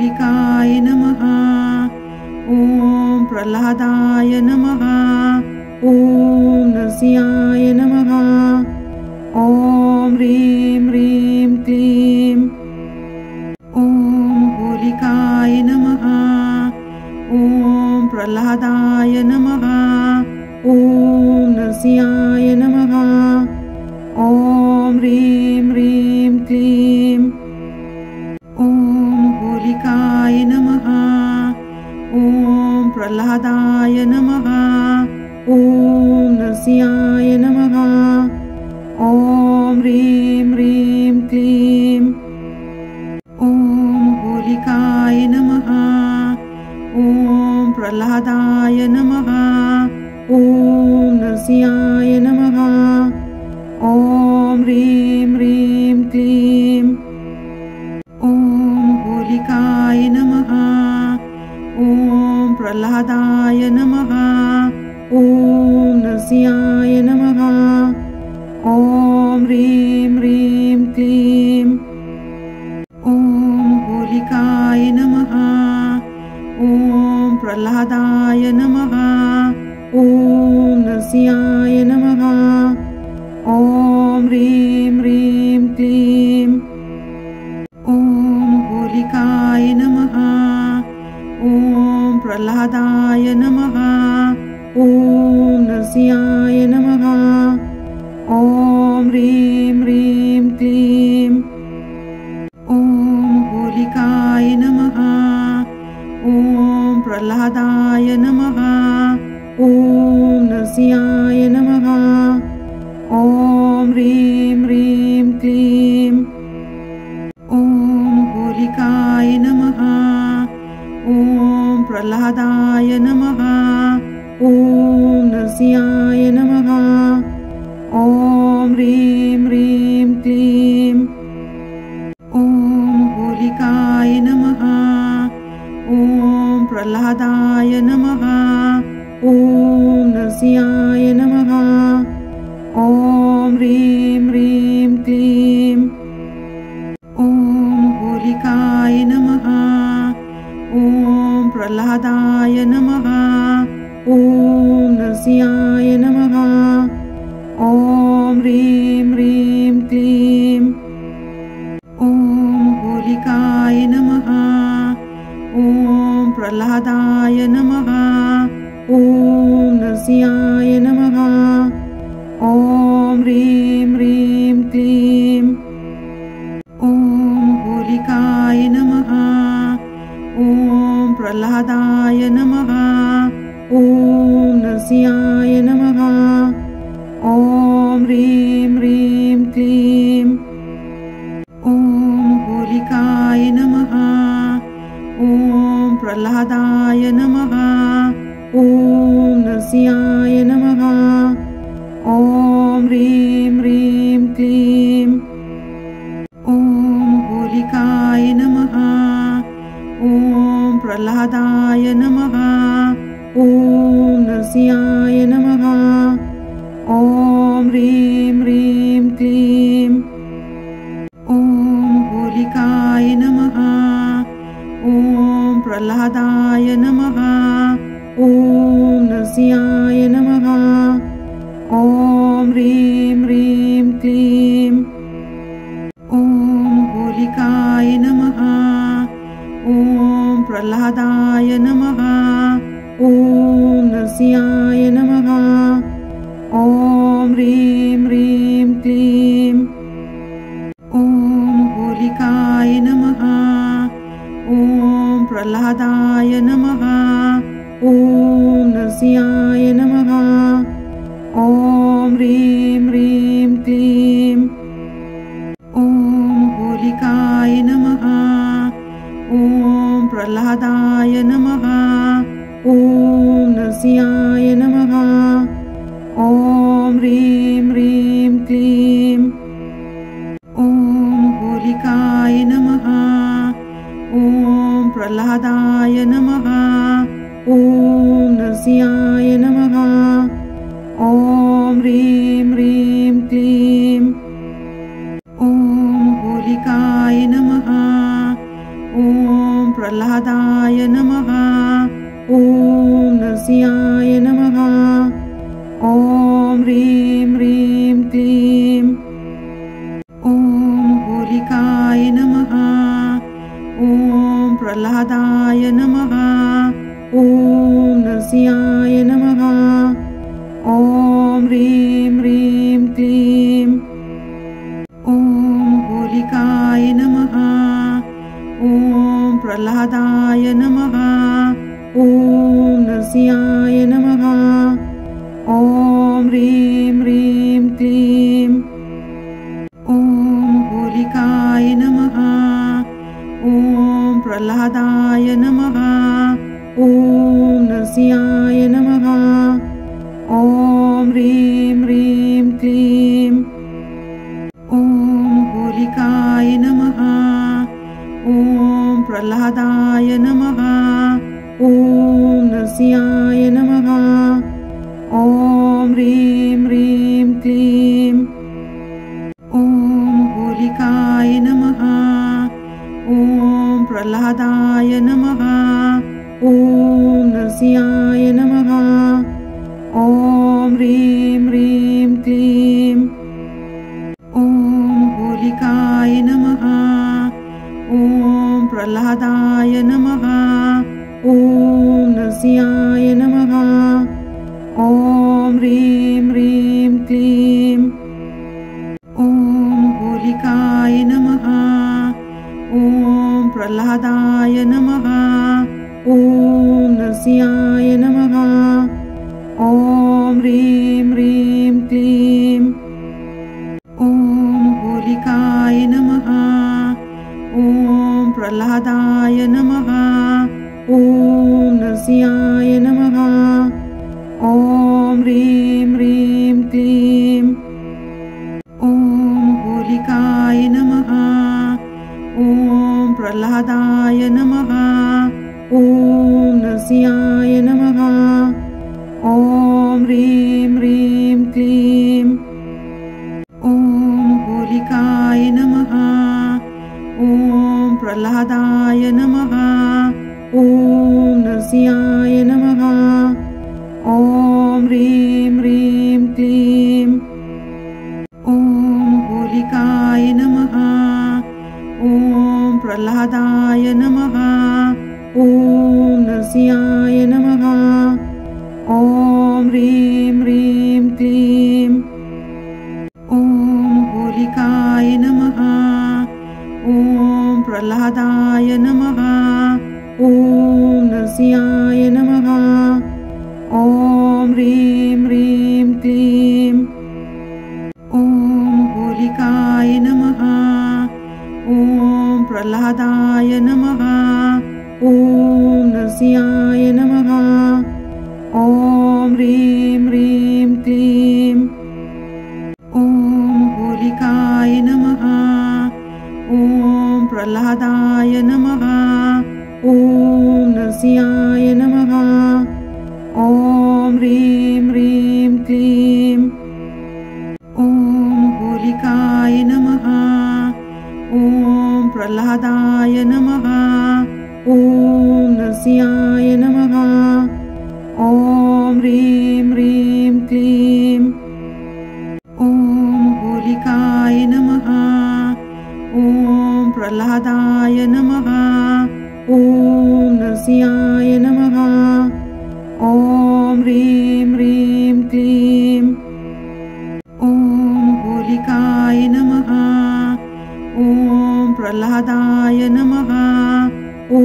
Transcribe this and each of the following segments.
होलिकाय नमः। ॐ प्रह्लादाय नमः। ॐ नरसिंहाय नमः। ॐ ह्रीं ह्रीं क्लीं। ॐ होलिकाय नमः। ॐ प्रह्लादाय नमः। ॐ नरसिंहाय नमः। ॐ ह्रीं ह्रीं क्लीं। ॐ होलिकाय नमः। ॐ प्रह्लादाय नमः। ॐ नरसिंहाय नमः। ॐ ह्रीं ह्रीं क्लीं। ॐ होलिकाय नमः। ॐ प्रह्लादाय नमः। ॐ नरसिंहाय नमः। ॐ ह्रीं ह्रीं क्लीं। ॐ होलिकाय नमः। ॐ प्रह्लादाय नमः। ॐ नरसिंहाय नमः। ॐ ह्रीं ह्रीं क्लीं। ॐ होलिकाय नमः। ॐ प्रह्लादाय नमः। ॐ नरसिंहाय नमः। ॐ ह्रीं ह्रीं क्लीं। ॐ होलिकाय नमः। ॐ प्रह्लादाय नमः। ॐ नरसिंहाय नमः। ॐ ह्रीं ह्रीं क्लीं। ॐ होलिकाय नमः। ॐ प्रह्लादाय नमः। ॐ नरसिंहाय नमः। ॐ ह्रीं ह्रीं क्लीं। ॐ होलिकाय नमः। ॐ प्रह्लादाय नमः। ॐ नरसिंहाय नमः। ॐ ह्रीं ह्रीं क्लीं। ॐ होलिकाय नमः। ॐ प्रह्लादाय नमः। ॐ नरसिंहाय नमः। ॐ ह्रीं ह्रीं क्लीं। ॐ होलिकाय नमः। ॐ प्रह्लादाय नमः। ॐ नरसिंहाय नमः। ॐ ह्रीं ह्रीं क्लीं। ॐ होलिकाय नमः। ॐ प्रह्लादाय नमः। ॐ नरसिंहाय नमः। ॐ ह्रीं ह्रीं क्लीं। ॐ होलिकाय नमः। ॐ प्रह्लादाय नमः। ॐ नरसिंहाय नमः। ॐ ह्रीं ह्रीं क्लीं। ॐ होलिकाय नमः। ॐ प्रह्लादाय नमः। ॐ नरसिंहाय नमः। ॐ ह्रीं ह्रीं क्लीं। ॐ होलिकाय नमः। ॐ प्रह्लादाय नमः। ॐ नरसिंहाय नमः। ॐ ह्रीं ह्रीं क्लीं। ॐ होलिकाय नमः। ॐ प्रह्लादाय नमः। ॐ नरसिंहाय नमः। ॐ ह्रीं ह्रीं क्लीं। ॐ होलिकाय नमः। ॐ प्रह्लादाय नमः। ॐ नरसिंहाय नमः। ॐ ह्रीं ह्रीं क्लीं। ॐ होलिकाय नमः। ॐ प्रह्लादाय नमः। ॐ नरसिंहाय नमः। ॐ ह्रीं ह्रीं क्लीं। ॐ होलिकाय नमः। ॐ प्रह्लादाय नमः। ॐ नरसिंहाय नमः। ॐ ह्रीं ह्रीं क्लीं। ॐ होलिकाय नमः। ॐ प्रह्लादाय नमः। ॐ नरसिंहाय नमः। ॐ ह्रीं ह्रीं क्लीं। ॐ होलिकाय नमः। ॐ प्रह्लादाय नमः। ॐ नरसिंहाय नमः। ॐ ह्रीं ह्रीं क्लीं ॐ होलिकाय नमः। ॐ प्रह्लादाय नमः। ॐ नरसिंहाय नमः। ॐ ह्रीं ह्रीं क्लीं ॐ होलिकाय नमः। ॐ प्रह्लादाय नमः। ॐ नरसिंहाय नमः। ॐ ह्रीं ह्रीं क्लीं ॐ होलिकाय नमः। ॐ प्रह्लादाय नमः। ॐ नरसिंहाय नमः। ॐ ह्रीं ह्रीं क्लीं ॐ होलिकाय नमः। ॐ प्रह्लादाय नमः। ॐ नरसिंहाय नमः। ॐ ह्रीं ह्रीं क्लीं ॐ होलिकाय नमः। ॐ प्रह्लादाय नमः। ॐ नरसिंहाय नमः। ॐ ह्रीं ह्रीं क्लीं ॐ होलिकाय नमः। ॐ प्रह्लादाय नमः। ॐ नरसिंहाय नमः। ॐ ह्रीं ह्रीं क्लीं ॐ होलिकाय नमः। ॐ प्रह्लादाय नमः। ॐ नरसिंहाय नमः। ॐ ह्रीं ह्रीं क्लीं ॐ होलिकाय नमः। ॐ प्रह्लादाय नमः। ॐ नरसिंहाय नमः। ॐ ह्रीं ह्रीं क्लीं ॐ होलिकाय नमः। ॐ प्रह्लादाय नमः। ॐ नरसिंहाय नमः। ॐ ह्रीं ह्रीं क्लीं ॐ होलिकाय नमः। ॐ प्रह्लादाय नमः। ॐ नरसिंहाय नमः। ॐ ह्रीं ह्रीं क्लीं ॐ होलिकाय नमः। ॐ प्रह्लादाय नमः। ॐ नरसिंहाय नमः। ॐ ह्रीं ह्रीं क्लीं ॐ होलिकाय नमः। ॐ प्रह्लादाय नमः। ॐ नरसिंहाय नमः। ॐ ह्रीं ह्रीं क्लीं ॐ होलिकाय नमः। ॐ प्रह्लादाय नमः। ॐ नरसिंहाय नमः। ॐ ह्रीं ह्रीं क्लीं ॐ होलिकाय नमः। ॐ प्रह्लादाय नमः। ॐ नरसिंहाय नमः। ॐ ह्रीं ह्रीं क्लीं ॐ होलिकाय नमः। ॐ प्रह्लादाय नमः। ॐ नरसिंहाय नमः। ॐ ह्रीं ह्रीं क्लीं ॐ होलिकाय नमः। ॐ प्रह्लादाय नमः। ॐ नरसिंहाय नमः। ॐ ह्रीं ह्रीं क्लीं ॐ होलिकाय नमः। ॐ प्रह्लादाय नमः। ॐ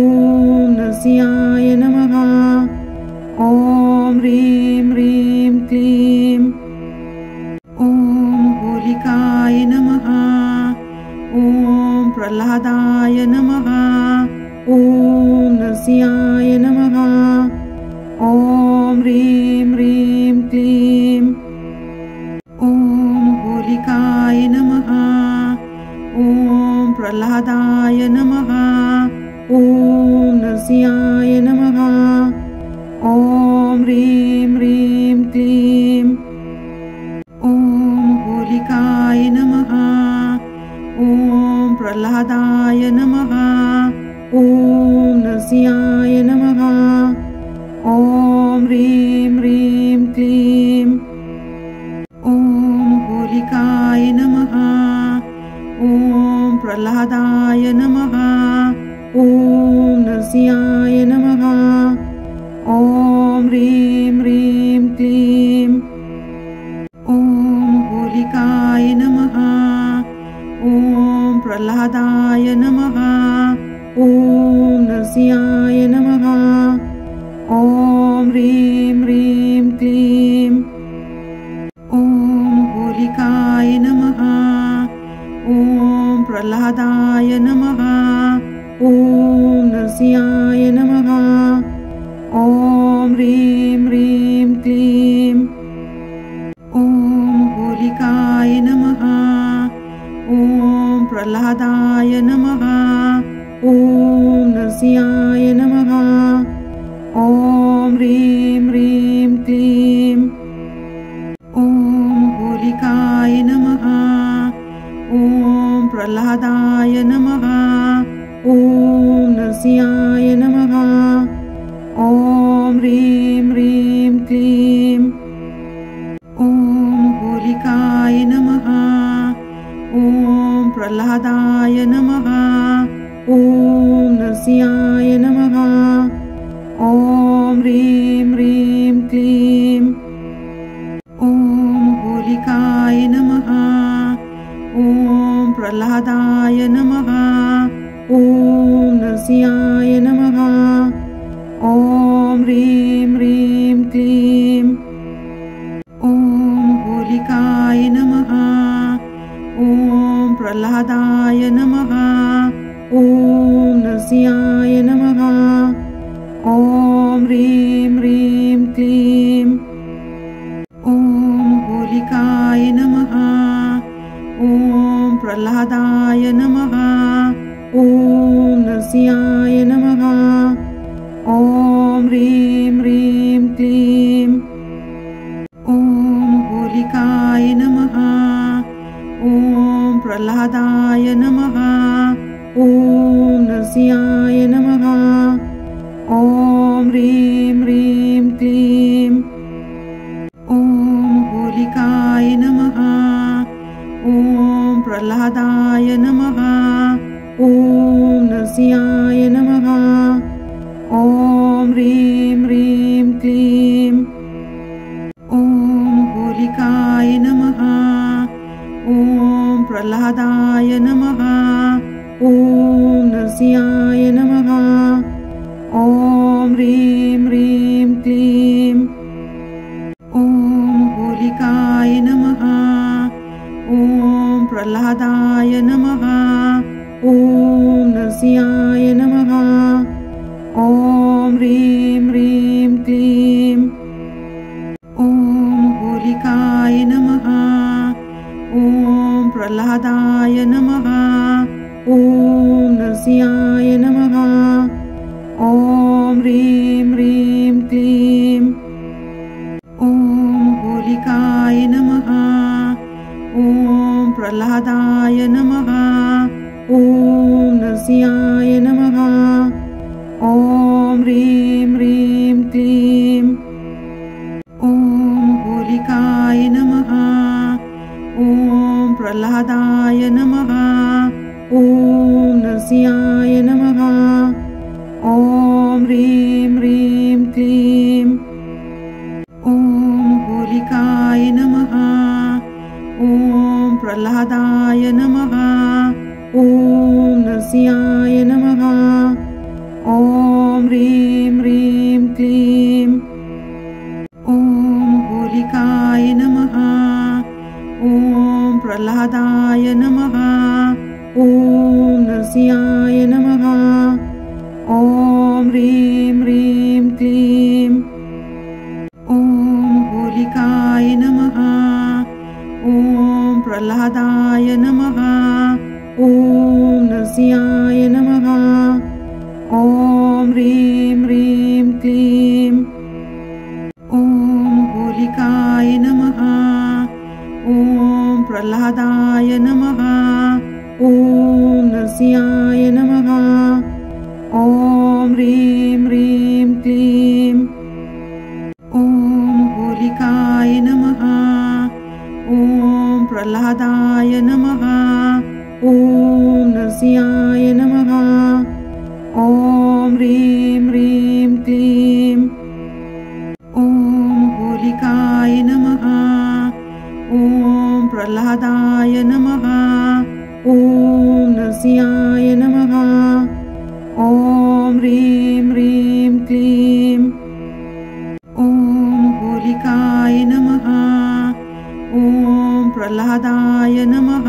नरसिंहाय नमः। ॐ ह्रीं ह्रीं क्लीं ॐ होलिकाय नमः। ॐ प्रह्लादाय नमः। ॐ नरसिंहाय नमः। ॐ ह्रीं ह्रीं क्लीं ॐ होलिकाय नमः। ॐ प्रह्लादाय नमः। ॐ नरसिंहाय नमः। ॐ ह्रीं ह्रीं क्लीं ॐ होलिकाय नमः। ॐ प्रह्लादाय नमः। ॐ नरसिंहाय नमः। ॐ ह्रीं ह्रीं क्लीं ॐ होलिकाय नमः। ॐ प्रह्लादाय नमः। ॐ नरसिंहाय नमः। ॐ ह्रीं ह्रीं क्लीं ॐ होलिकाय नमः। ॐ प्रह्लादाय नमः। ॐ नरसिंहाय नमः। ॐ ह्रीं ह्रीं क्लीं ॐ होलिकाय नमः। ॐ प्रह्लादाय नमः। ॐ नरसिंहाय नमः। ॐ ह्रीं ह्रीं क्लीं ॐ होलिकाय नमः। ॐ प्रह्लादाय नमः। ॐ नरसिंहाय नमः। ॐ ह्रीं ह्रीं क्लीं ॐ होलिकाय नमः। ॐ प्रह्लादाय नमः। ॐ नरसिंहाय नमः। ॐ ह्रीं ह्रीं क्लीं ॐ होलिकाय नमः। ॐ प्रह्लादाय नमः। ॐ नरसिंहाय नमः। ॐ ह्रीं ह्रीं क्लीं ॐ होलिकाय नमः। ॐ प्रह्लादाय नमः। ॐ नरसिंहाय नमः। ॐ ह्रीं ह्रीं क्लीं ॐ होलिकाय नमः। ॐ प्रह्लादाय नमः। ॐ नरसिंहाय नमः। ॐ ह्रीं ह्रीं क्लीं ॐ होलिकाय नमः। ॐ प्रह्लादाय नमः। ॐ नरसिंहाय नमः। ॐ ह्रीं ह्रीं क्लीं ॐ होलिकाय नमः। ॐ प्रह्लादाय नमः। ॐ नरसिंहाय नमः। ॐ ह्रीं ह्रीं क्लीं ॐ होलिकाय नमः। ॐ प्रह्लादाय नमः। ॐ नरसिंहाय नमः। ॐ ह्रीं ह्रीं क्लीं ॐ होलिकाय नमः। ॐ प्रह्लादाय नमः। ॐ नरसिंहाय नमः। ॐ ह्रीं ह्रीं क्लीं ॐ होलिकाय नमः। ॐ प्रह्लादाय नमः। ॐ नरसिंहाय नमः। ॐ ह्रीं ह्रीं क्लीं ॐ होलिकाय नमः। ॐ प्रह्लादाय नमः। ॐ नरसिंहाय नमः। ॐ ह्रीं ह्रीं क्लीं ॐ होलिकाय नमः। ॐ प्रह्लादाय नमः। ॐ नरसिंहाय नमः। ॐ ह्रीं ह्रीं क्लीं ॐ होलिकाय नमः। ॐ प्रह्लादाय नमः। ॐ नरसिंहाय नमः। ॐ ह्रीं ह्रीं क्लीं ॐ होलिकाय नमः। ॐ प्रह्लादाय नमः। ॐ नरसिंहाय नमः। ह्रीं ह्रीं क्लीं। ॐ होलिकाय नमः। ॐ प्रह्लादाय नमः। ॐ नरसिंहाय नमः। ॐ ह्रीं ह्रीं क्लीं। ॐ होलिकाय नमः। ॐ प्रह्लादाय नमः। ॐ नरसिंहाय नमः। ॐ ह्रीं ह्रीं क्लीं। ॐ होलिकाय नमः। ॐ प्रह्लादाय नमः।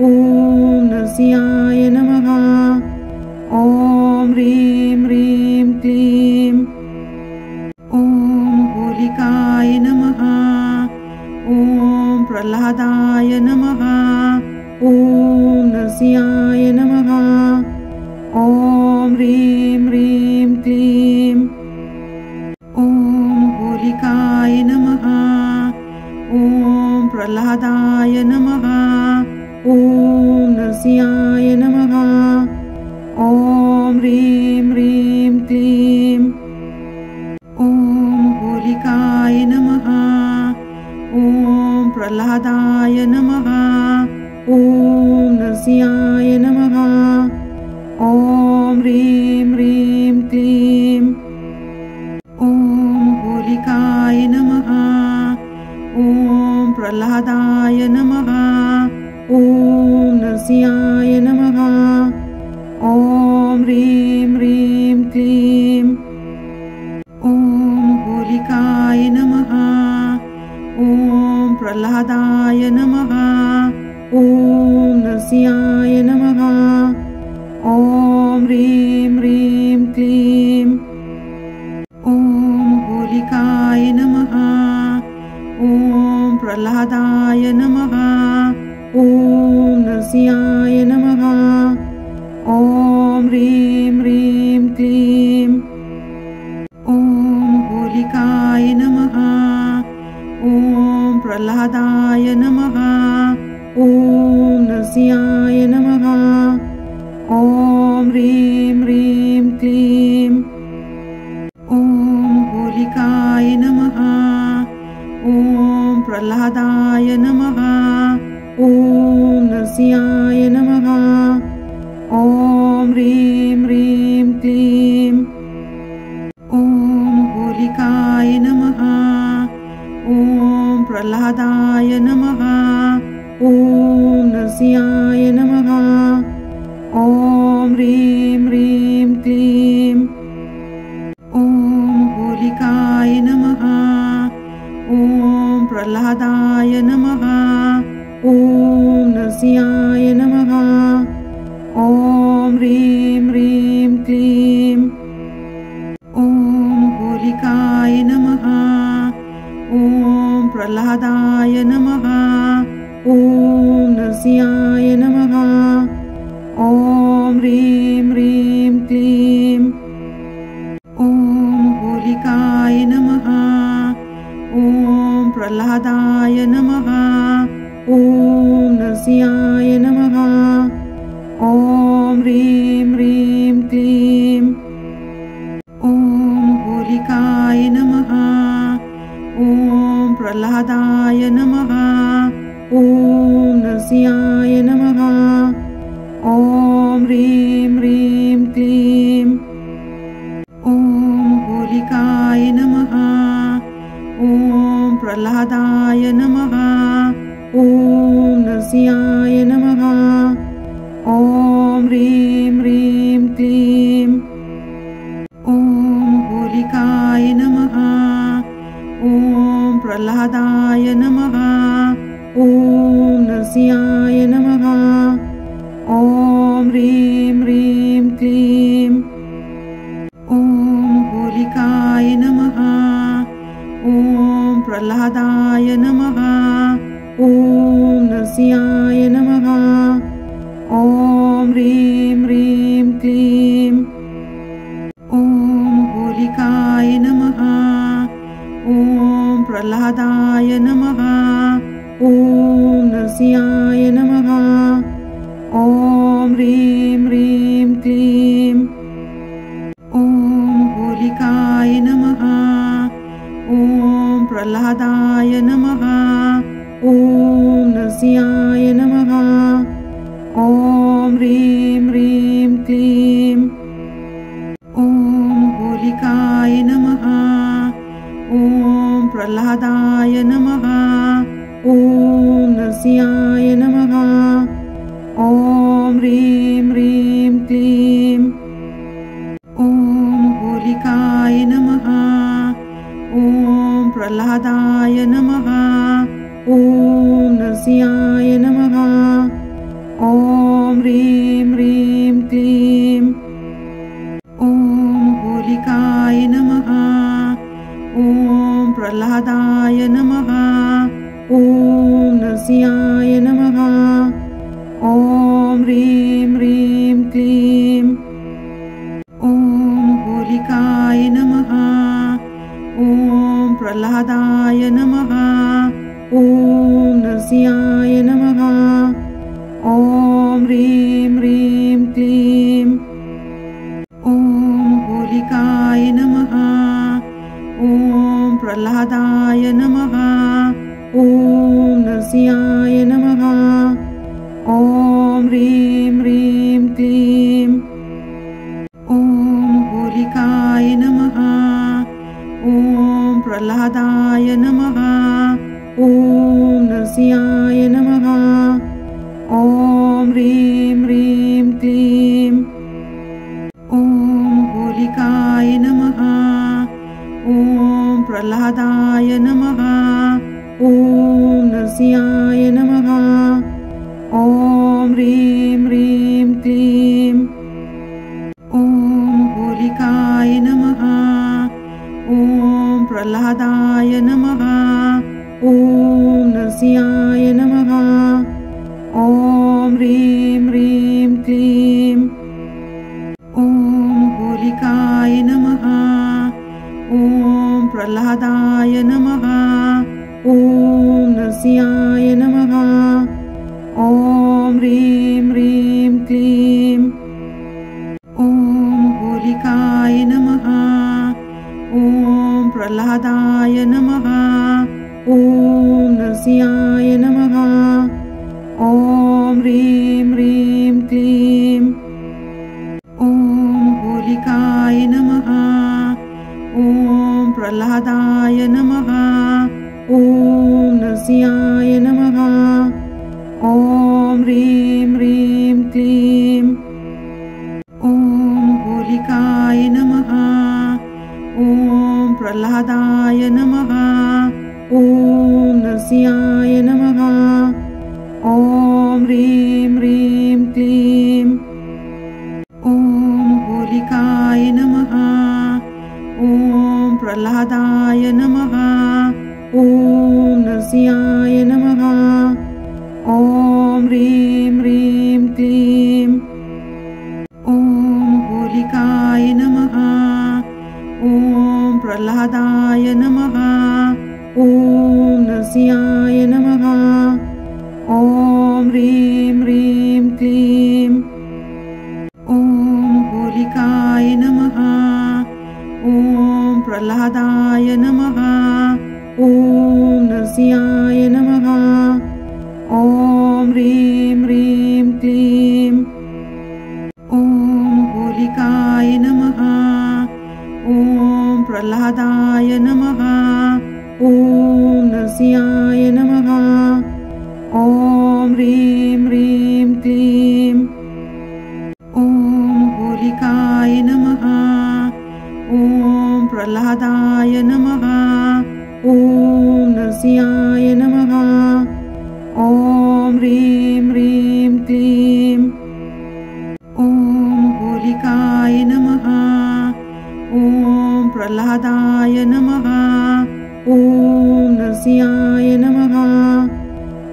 ॐ नरसिंहाय नमः। ॐ ह्रीं ह्रीं क्लीं। ॐ होलिकाय नमः। ॐ प्रह्लादाय नमः। ॐ नरसिंहाय नमः। ॐ ह्रीं ह्रीं क्लीं। ॐ होलिकाय नमः। ॐ प्रह्लादाय नमः। ॐ नरसिंहाय नमः। ॐ ह्रीं ह्रीं क्लीं। ॐ होलिकाय नमः। ॐ प्रह्लादाय नमः। ॐ नरसिंहाय नमः। ॐ ह्रीं ह्रीं क्लीं। ॐ होलिकाय नमः। ॐ प्रह्लादाय नमः। ॐ नरसिंहाय नमः। ॐ ह्रीं ह्रीं क्लीं। ॐ होलिकाय नमः। ॐ प्रह्लादाय नमः। ॐ नरसिंहाय नमः। ॐ ह्रीं ह्रीं क्लीं। ॐ होलिकाय नमः। ॐ प्रह्लादाय नमः। ॐ नरसिंहाय नमः। ॐ ह्रीं ह्रीं क्लीं। ॐ होलिकाय नमः। ॐ प्रह्लादाय नमः। ॐ नरसिंहाय नमः। ॐ ह्रीं ह्रीं क्लीं। ॐ होलिकाय नमः। ॐ प्रह्लादाय नमः। ॐ नरसिंहाय नमः। ॐ ह्रीं ह्रीं क्लीं। ॐ होलिकाय नमः। ॐ प्रह्लादाय नमः। ॐ नरसिंहाय नमः। ॐ ह्रीं ह्रीं क्लीं। ॐ होलिकाय नमः। ॐ प्रह्लादाय नमः। ॐ नरसिंहाय नमः। ॐ ह्रीं ह्रीं क्लीं। ॐ होलिकाय नमः। ॐ प्रह्लादाय नमः। ॐ नरसिंहाय नमः। ॐ ह्रीं ह्रीं क्लीं। ॐ होलिकाय नमः। ॐ प्रह्लादाय नमः। ॐ नरसिंहाय नमः। ॐ ह्रीं ह्रीं क्लीं। ॐ होलिकाय नमः। ॐ प्रह्लादाय नमः। ॐ नरसिंहाय नमः। ॐ ह्रीं ह्रीं क्लीं। ॐ होलिकाय नमः। ॐ प्रह्लादाय नमः। ॐ नरसिंहाय नमः। ॐ ह्रीं ह्रीं क्लीं। ॐ होलिकाय नमः। ॐ प्रह्लादाय नमः। ॐ नरसिंहाय नमः। ॐ ह्रीं ह्रीं क्लीं। ॐ होलिकाय नमः। ॐ प्रह्लादाय नमः। ॐ नरसिंहाय नमः। ॐ ह्रीं ह्रीं क्लीं। ॐ होलिकाय नमः। ॐ प्रह्लादाय नमः। ॐ नरसिंहाय नमः। ॐ ह्रीं ह्रीं क्लीं। प्रह्लादाय नमः। ॐ नरसिंहाय नमः। ॐ ह्रीं ह्रीं क्लीं ॐ होलिकाय नमः। ॐ प्रह्लादाय नमः। ॐ नरसिंहाय नमः। ॐ ह्रीं ह्रीं क्लीं ॐ होलिकाय नमः। ॐ प्रह्लादाय नमः। ॐ नरसिंहाय नमः। ॐ ह्रीं ह्रीं क्लीं ॐ होलिकाय नमः। ॐ प्रह्लादाय नमः। ॐ नरसिंहाय नमः। ॐ ह्रीं ह्रीं क्लीं ॐ होलिकाय नमः। ॐ प्रह्लादाय नमः। ॐ नरसिंहाय नमः। ॐ ह्रीं ह्रीं क्लीं ॐ होलिकाय नमः। ॐ प्रह्लादाय नमः। ॐ नरसिंहाय नमः। ॐ ह्रीं ह्रीं क्लीं ॐ होलिकाय नमः। ॐ प्रह्लादाय नमः। ॐ नरसिंहाय नमः। ॐ ह्रीं ह्रीं क्लीं ॐ होलिकाय नमः। ॐ प्रह्लादाय नमः। ॐ नरसिंहाय नमः। ॐ ह्रीं ह्रीं क्लीं ॐ होलिकाय नमः। ॐ प्रह्लादाय नमः। ॐ नरसिंहाय नमः। ॐ ह्रीं ह्रीं क्लीं ॐ होलिकाय नमः। ॐ प्रह्लादाय नमः। ॐ नरसिंहाय नमः। ॐ ह्रीं ह्रीं क्लीं ॐ होलिकाय नमः। ॐ प्रह्लादाय नमः। ॐ नरसिंहाय नमः। ॐ ह्रीं ह्रीं क्लीं ॐ होलिकाय नमः। ॐ प्रह्लादाय नमः। ॐ नरसिंहाय नमः। ॐ ह्रीं ह्रीं क्लीं ॐ होलिकाय नमः। ॐ प्रह्लादाय नमः। ॐ नरसिंहाय नमः। ॐ ह्रीं ह्रीं क्लीं ॐ होलिकाय नमः। ॐ प्रह्लादाय नमः। ॐ नरसिंहाय नमः। ॐ ह्रीं ह्रीं क्लीं ॐ होलिकाय नमः। ॐ प्रह्लादाय नमः। ॐ नरसिंहाय नमः। ॐ ह्रीं ह्रीं क्लीं ॐ होलिकाय नमः। ॐ प्रह्लादाय नमः। ॐ नरसिंहाय नमः। ॐ ह्रीं ह्रीं क्लीं ॐ होलिकाय नमः। ॐ प्रह्लादाय नमः। ॐ नरसिंहाय नमः। ॐ ह्रीं ह्रीं क्लीं ॐ होलिकाय नमः। ॐ प्रह्लादाय नमः। ॐ नरसिंहाय नमः। ॐ ह्रीं ह्रीं क्लीं ॐ होलिकाय नमः। ॐ प्रह्लादाय नमः। ॐ नरसिंहाय नमः।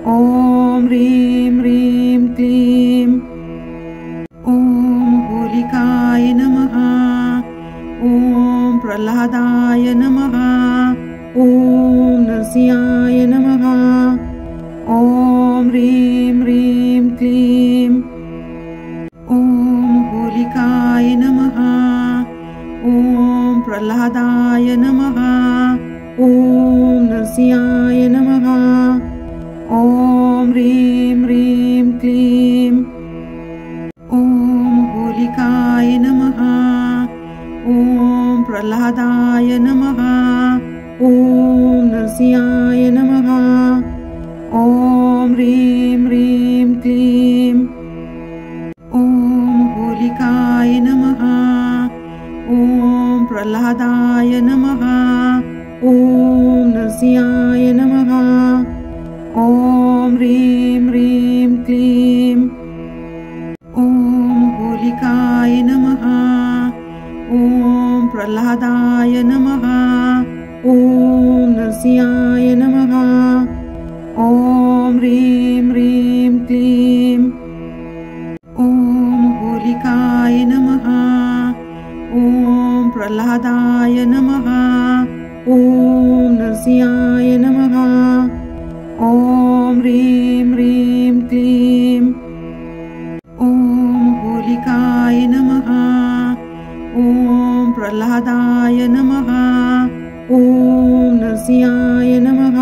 ॐ ह्रीं ह्रीं क्लीं ॐ होलिकाय नमः। ॐ प्रह्लादाय नमः। ॐ नरसिंहाय नमः। ॐ ह्रीं ह्रीं क्लीं ॐ होलिकाय नमः। ॐ प्रह्लादाय नमः। ॐ नरसिंहाय नमः। ॐ ह्रीं ह्रीं क्लीं ॐ होलिकाय नमः। ॐ प्रह्लादाय नमः। ॐ नरसिंहाय नमः। ॐ ह्रीं ह्रीं क्लीं ॐ होलिकाय नमः। ॐ प्रह्लादाय नमः। ॐ नरसिंहाय नमः। ॐ ह्रीं ह्रीं क्लीं ॐ होलिकाय नमः। ॐ प्रह्लादाय नमः। ॐ नरसिंहाय नमः। ॐ ह्रीं ह्रीं क्लीं ॐ होलिकाय नमः। ॐ प्रह्लादाय नमः। ॐ नरसिंहाय नमः। ॐ ह्रीं ह्रीं क्लीं ॐ होलिकाय नमः। ॐ प्रह्लादाय नमः। ॐ नरसिंहाय नमः।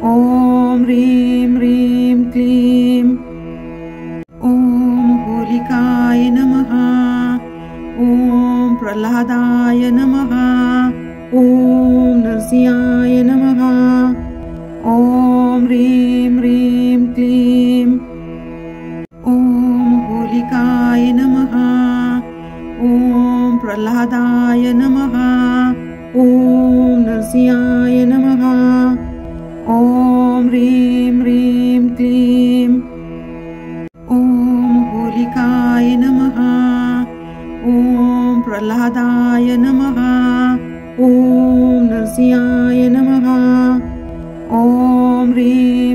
ॐ ह्रीं ह्रीं क्लीं ॐ होलिकाय नमः। ॐ प्रह्लादाय नमः। ॐ नरसिंहाय नमः। ॐ ह्रीं ह्रीं क्लीं ॐ होलिकाय नमः। ॐ प्रह्लादाय नमः। ॐ नरसिंहाय नमः। ॐ ह्रीं ह्रीं क्लीं ॐ होलिकाय नमः। ॐ प्रह्लादाय नमः। ॐ नरसिंहाय नमः। ॐ ह्रीं